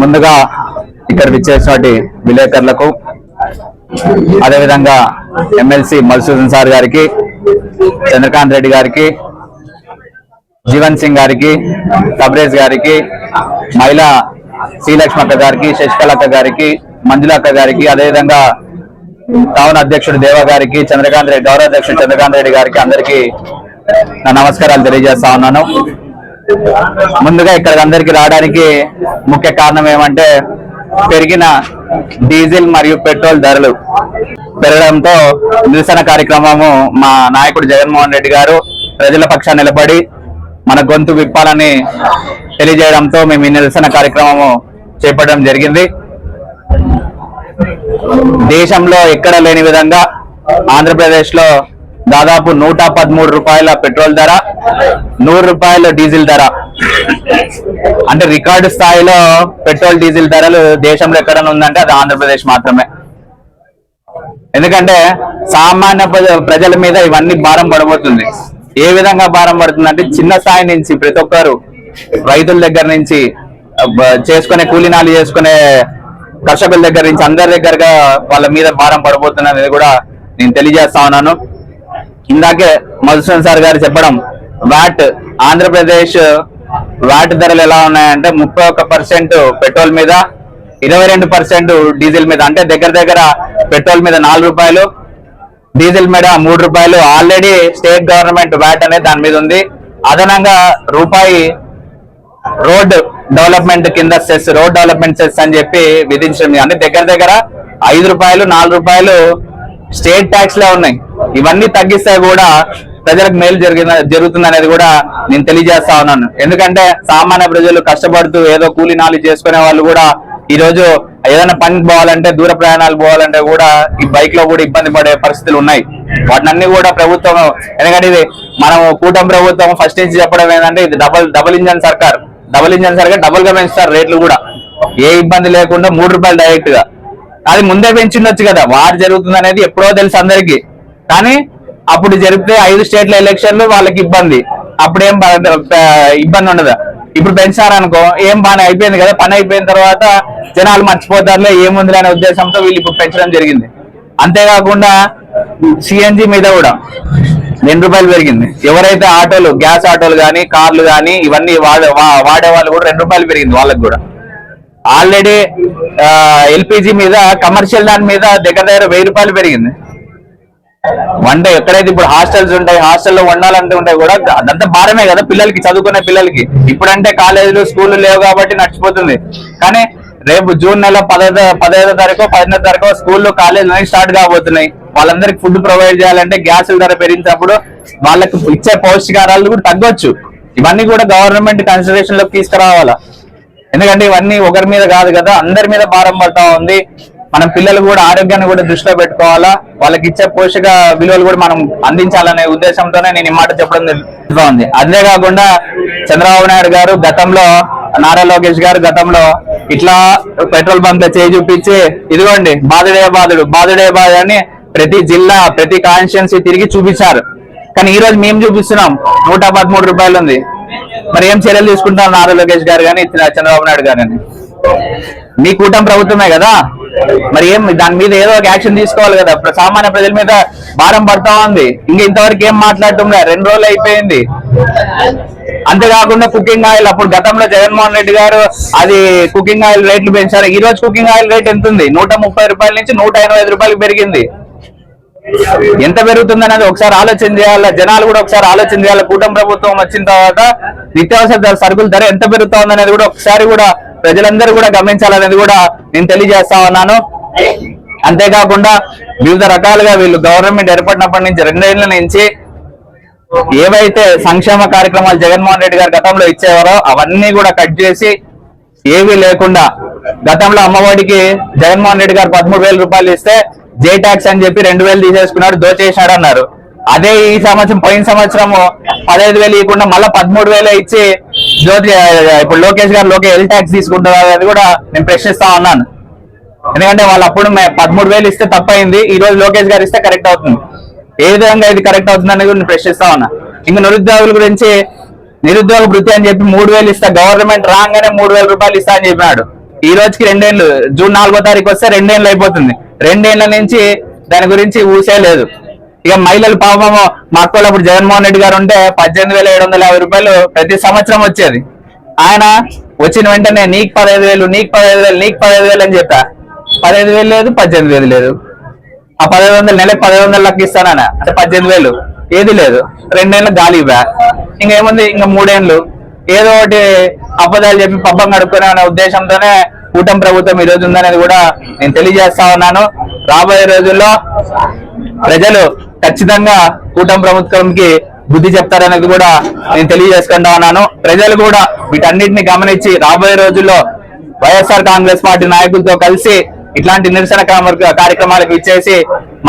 ముందుగా ఇక్కడ విచ్చేసినటువంటి విలేకరులకు, అదేవిధంగా ఎమ్మెల్సీ మధుసూదన్ సార్ గారికి, చంద్రకాంత్ రెడ్డి గారికి, జీవన్ సింగ్ గారికి, తబ్రేజ్ గారికి, మహిళా శ్రీలక్ష్మక్క గారికి, శశికళక్క గారికి, మంజులక్క గారికి, అదేవిధంగా టౌన్ అధ్యక్షుడు దేవ గారికి, గౌరవ అధ్యక్షుడు చంద్రకాంత్ రెడ్డి గారికి అందరికీ నా నమస్కారాలు తెలియజేస్తా ఉన్నాను. ముందుగా ఇక్కడ అందరికి రావడానికి ముఖ్య కారణం ఏమంటే పెరిగిన డీజిల్ మరియు పెట్రోల్ ధరలు పెరగడంతో నిరసన కార్యక్రమము మా నాయకుడు జగన్మోహన్ రెడ్డి గారు ప్రజల పక్షాన నిలబడి మన గొంతు విప్పాలని తెలియజేయడంతో మేము ఈ నిరసన కార్యక్రమము చేపట్టడం జరిగింది. దేశంలో ఎక్కడ లేని విధంగా ఆంధ్రప్రదేశ్ లో దాదాపు 113 రూపాయల పెట్రోల్ ధర, 100 రూపాయల డీజిల్ ధర, అంటే రికార్డు స్థాయిలో పెట్రోల్ డీజిల్ ధరలు దేశంలో ఎక్కడ ఉందంటే అది ఆంధ్రప్రదేశ్ మాత్రమే. ఎందుకంటే సామాన్య ప్రజల మీద ఇవన్నీ భారం పడబోతుంది. ఏ విధంగా భారం పడుతుంది అంటే చిన్న స్థాయి నుంచి ప్రతి ఒక్కరు, రైతుల దగ్గర నుంచి చేసుకునే కూలీనాలు చేసుకునే కర్షకుల దగ్గర నుంచి అందరి దగ్గరగా వాళ్ళ మీద భారం పడబోతుంది అనేది కూడా నేను తెలియజేస్తా ఉన్నాను. ఇందాకే మధుసూదన్ సార్ గారు చెప్పడం, వ్యాట్ ఆంధ్రప్రదేశ్ వ్యాట్ ధరలు ఎలా ఉన్నాయంటే 31% పెట్రోల్ మీద, 22% డీజిల్ మీద, అంటే దగ్గర పెట్రోల్ మీద 4 రూపాయలు, డీజిల్ మీద 3 రూపాయలు ఆల్రెడీ స్టేట్ గవర్నమెంట్ వ్యాట్ అనేది దాని మీద ఉంది. అదనంగా రూపాయి రోడ్ డెవలప్మెంట్ కింద సెస్, రోడ్ డెవలప్మెంట్ సెస్ అని చెప్పి విధించింది. అంటే దగ్గర 5 రూపాయలు 4 రూపాయలు స్టేట్ ట్యాక్స్ లో ఉన్నాయి. ఇవన్నీ తగ్గిస్తే కూడా ప్రజలకు మేలు జరుగుతుంది అనేది కూడా నేను తెలియజేస్తా ఉన్నాను. ఎందుకంటే సామాన్య ప్రజలు కష్టపడుతూ ఏదో కూలీనాలు చేసుకునే వాళ్ళు కూడా ఈ రోజు ఏదైనా పనికి పోవాలంటే, దూర ప్రయాణాలు పోవాలంటే కూడా ఈ బైక్ లో కూడా ఇబ్బంది పడే పరిస్థితులు ఉన్నాయి. వాటినన్నీ కూడా ప్రభుత్వం, ఎందుకంటే ఇది మనం కూటమి ప్రభుత్వం ఫస్ట్ నుంచి చెప్పడం ఏంటంటే ఇది డబుల్ ఇంజన్ సర్కార్ డబుల్ గా పెంచుతారు రేట్లు కూడా, ఏ ఇబ్బంది లేకుండా 3 రూపాయలు డైరెక్ట్ గా. అది ముందే పెంచిండొచ్చు కదా, వార్ జరుగుతుంది అనేది ఎప్పుడో తెలుసు అందరికి. కానీ అప్పుడు జరిపితే 5 స్టేట్ల ఎలక్షన్లు వాళ్ళకి ఇబ్బంది, అప్పుడేం ఇబ్బంది ఉండదు. ఇప్పుడు పెంచారనుకో ఏం బాగానే అయిపోయింది కదా, పని అయిపోయిన తర్వాత జనాలు మర్చిపోతారులే ఏముంది అనే ఉద్దేశంతో వీళ్ళు ఇప్పుడు పెంచడం జరిగింది. అంతేకాకుండా సిఎన్జి మీద కూడా 2 రూపాయలు పెరిగింది. ఎవరైతే ఆటోలు, గ్యాస్ ఆటోలు కానీ, కార్లు కానీ ఇవన్నీ వాడే వాళ్ళు కూడా 2 రూపాయలు పెరిగింది వాళ్ళకి కూడా. ఆల్రెడీ ఎల్పిజి మీద, కమర్షియల్ దాని మీద దగ్గర 1000 రూపాయలు పెరిగింది. వంట ఎక్కడైతే ఇప్పుడు హాస్టల్స్ ఉంటాయి, హాస్టల్లో వండాలంటే ఉంటాయి కూడా అదంతా భారమే కదా పిల్లలకి, చదువుకునే పిల్లలకి. ఇప్పుడంటే కాలేజీలు, స్కూళ్ళు లేవు కాబట్టి నడిచిపోతుంది. కానీ రేపు జూన్ నెల 15వ తారీఖు 18వ తారీఖు స్కూళ్ళు, కాలేజీలు అన్ని స్టార్ట్ కాబోతున్నాయి. వాళ్ళందరికి ఫుడ్ ప్రొవైడ్ చేయాలంటే గ్యాసుల ధర పెరిగినప్పుడు వాళ్ళకి ఇచ్చే పౌష్టికారాలు కూడా తగ్గొచ్చు. ఇవన్నీ కూడా గవర్నమెంట్ కన్సిడరేషన్ లోకి తీసుకురావాలా. ఎందుకంటే ఇవన్నీ ఒకరి మీద కాదు కదా, అందరి మీద భారం పడతా ఉంది. మనం పిల్లలు కూడా ఆరోగ్యాన్ని కూడా దృష్టిలో పెట్టుకోవాలా, వాళ్ళకి ఇచ్చే పోషక విలువలు కూడా మనం అందించాలనే ఉద్దేశంతోనే నేను ఈ మాట చెప్పడం జరుగుతుంది. అంతేకాకుండా చంద్రబాబు నాయుడు గారు గతంలో, నారా లోకేష్ గారు గతంలో ఇట్లా పెట్రోల్ బంక్ చేయి చూపించి ఇదిగోండి బాధుడే అని ప్రతి జిల్లా, ప్రతి కాన్స్టిట్యున్సీ తిరిగి చూపించారు. కానీ ఈ రోజు మేము చూపిస్తున్నాం 113 రూపాయలు ఉంది. మరి ఏం చర్యలు తీసుకుంటారు నారా లోకేష్ గారు కానీ, చంద్రబాబు నాయుడు గారు కానీ? మీ కూటమి ప్రభుత్వమే కదా, మరి ఏం దాని మీద ఏదో ఒక యాక్షన్ తీసుకోవాలి కదా. సామాన్య ప్రజల మీద భారం పడతా ఉంది. ఇంకా ఇంతవరకు ఏం మాట్లాడుతుండే, 2 రోజులు అయిపోయింది. అంతేకాకుండా కుకింగ్ ఆయిల్, అప్పుడు గతంలో జగన్మోహన్ రెడ్డి గారు అది కుకింగ్ ఆయిల్ రేట్లు పెంచారు. ఈ రోజు కుకింగ్ ఆయిల్ రేట్ ఎంత ఉంది? 130 రూపాయల నుంచి 185 రూపాయలకు పెరిగింది. ఎంత పెరుగుతుంది అనేది ఒకసారి ఆలోచన చేయాలి. జనాలు కూడా ఒకసారి ఆలోచన చేయాలి. కూటమి ప్రభుత్వం వచ్చిన తర్వాత నిత్యావసర సరుకుల ధర ఎంత పెరుగుతా ఉంది అనేది కూడా ఒకసారి కూడా ప్రజలందరూ కూడా గమనించాలనేది కూడా నేను తెలియజేస్తా ఉన్నాను. అంతేకాకుండా వివిధ రకాలుగా వీళ్ళు గవర్నమెంట్ ఏర్పడినప్పటి నుంచి 2 ఏళ్ల నుంచి ఏవైతే సంక్షేమ కార్యక్రమాలు జగన్మోహన్ రెడ్డి గారు గతంలో ఇచ్చేవారో అవన్నీ కూడా కట్ చేసి ఏవీ లేకుండా, గతంలో అమ్మఒడికి జగన్మోహన్ రెడ్డి గారు 13,000 రూపాయలు ఇస్తే జే ట్యాక్స్ అని చెప్పి 2,000 తీసేసుకున్నాడు, దోచేసినాడు అన్నారు. అదే ఈ సంవత్సరం, పోయిన సంవత్సరము 15,000 ఇవ్వకుండా మళ్ళీ 13,000 ఇచ్చి జ్యోతి ఇప్పుడు లోకేష్ గారు ఎల్ ట్యాక్స్ తీసుకుంటారు అనేది కూడా నేను ప్రశ్నిస్తా ఉన్నాను. ఎందుకంటే వాళ్ళు అప్పుడు 13,000 ఇస్తే తప్పైంది, ఈ రోజు లోకేష్ గారు ఇస్తే కరెక్ట్ అవుతుంది. ఏ విధంగా ఇది కరెక్ట్ అవుతుంది అనేది కూడా నేను ప్రశ్నిస్తా ఉన్నా. ఇంకా నిరుద్యోగుల గురించి నిరుద్యోగ వృత్తి అని చెప్పి 3,000 ఇస్తా, గవర్నమెంట్ రాగానే 3,000 రూపాయలు ఇస్తా అని చెప్పినాడు. ఈ రోజుకి 2 ఏళ్ళు, జూన్ 4వ తారీఖు వస్తే 2 ఏళ్ళు అయిపోతుంది. 2 ఏళ్ల నుంచి దాని గురించి ఊసే లేదు. ఇక మహిళలు పాపము మా అక్కలు అప్పుడు జగన్మోహన్ రెడ్డి గారు ఉంటే 18,750 రూపాయలు ప్రతి సంవత్సరం వచ్చేది. ఆయన వచ్చిన వెంటనే నీకు 15,000, నీకు 15,000, నీకు 15,000 అని చెప్పా. 15,000 లేదు, 18,000 లేదు. ఆ 1,500 నెలకు 1,500 లెక్క ఇస్తానన్నా, అంటే 18,000 ఏది లేదు. 2 ఏళ్ళు గాలి ఇవ్వా. ఇంకేముంది, ఇంకా 3 ఏళ్ళు ఏదో ఒకటి అబద్ధాలు చెప్పి పబ్బం గడుపుకునే అనే ఉద్దేశంతోనే కూటమి ప్రభుత్వం ఈ రోజు ఉందనేది కూడా నేను తెలియజేస్తా ఉన్నాను. రాబోయే రోజుల్లో ప్రజలు ఖచ్చితంగా కూటమి ప్రభుత్వంకి బుద్ధి చెప్తారనేది కూడా నేను తెలియజేసుకుంటా ఉన్నాను. ప్రజలు కూడా వీటన్నిటిని గమనించి రాబోయే రోజుల్లో వైఎస్ఆర్ కాంగ్రెస్ పార్టీ నాయకులతో కలిసి ఇట్లాంటి నిరసన కార్యక్రమాలకు ఇచ్చేసి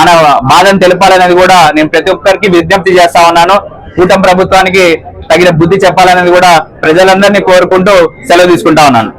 మన బాధను తెలపాలనేది కూడా నేను ప్రతి ఒక్కరికి విజ్ఞప్తి చేస్తా ఉన్నాను. కూటమి ప్రభుత్వానికి తగిన బుద్ధి చెప్పాలనేది కూడా ప్రజలందరినీ కోరుకుంటూ సెలవు తీసుకుంటా ఉన్నాను.